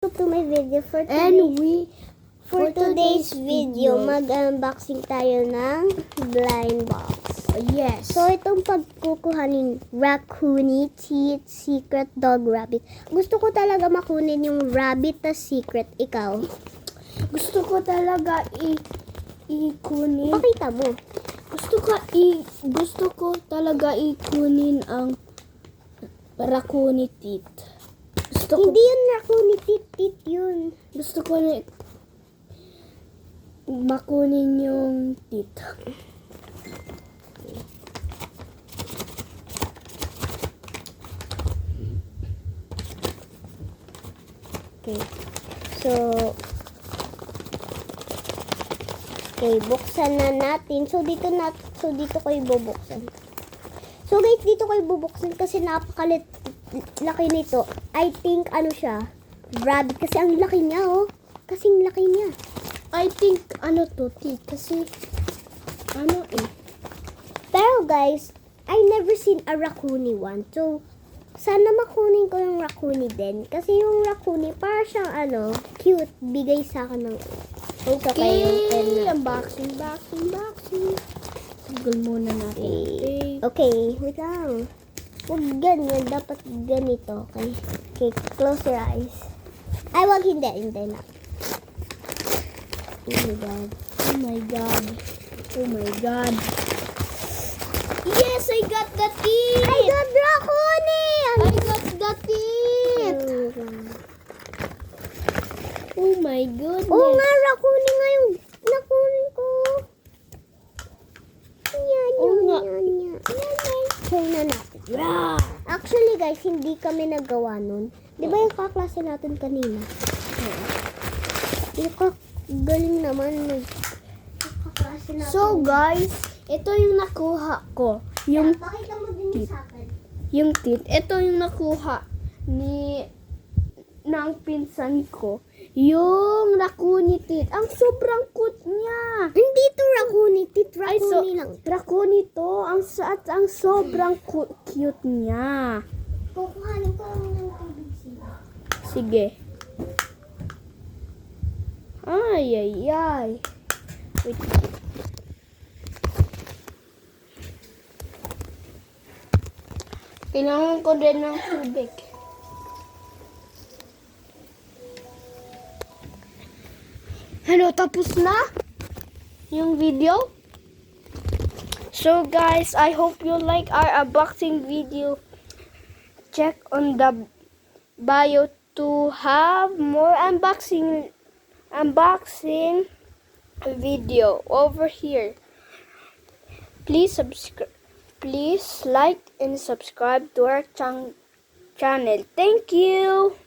To my video for today's today's video, mag-unboxing tayo ng blind box. Yes. So, itong pagkukuhanin Raccoony Teeth Secret Dog Rabbit. Gusto ko talaga makunin yung rabbit na secret. Ikaw? Gusto ko talaga ikunin. Pakita mo. Gusto ko talaga ikunin ang Raccoony Teeth. Hindi yun Raccoony Teeth yun. Gusto ko na makunin yung teeth. Okay. Buksan na natin. So dito ko ibubuksan. So guys, dito ko ibubuksan kasi laki nito. I think siya? Rabbit kasi ang laki niya, oh. Kasing laki niya. I think teeth kasi Pero guys, I never seen a Raccoony one. So sana makunin ko yung Raccoony din. Kasi yung Raccoony, para siyang cute. Bigay sa akin ng... Unboxing. Tanggal muna natin. Okay, wait lang. Huwag ganyan. Dapat ganito. Okay, close your eyes. Ay, wag hindi na. Oh my god. Yes, I got the teeth. I got Raccoony! I got the teeth. Oh my goodness. Oo nga, Raccoony nga yung nakunin ko. Yan. Try na natin. Yeah. Actually guys, hindi kami nagawa nun. Di ba yung kaklase natin kanina? Galing naman. Kaklase natin. So guys, ito yung nakuha ko. Yung Pakita mo din sa akin. yung teeth. Ito yung nakuha ng pinsan ko. Yung Raccoony teeth. Ang sobrang cute niya. Hindi to Raccoony teeth. Raccoony lang. Raccoony to. Ang sobrang cute niya. Kukuhanin ko ng tubig sila. Sige. Ay. Wait. Kailangan ko din ng tubig. Tapos na yung video. So guys, I hope you like our unboxing video. Check on the bio to have more unboxing video over here. Please like and subscribe to our channel. Thank you.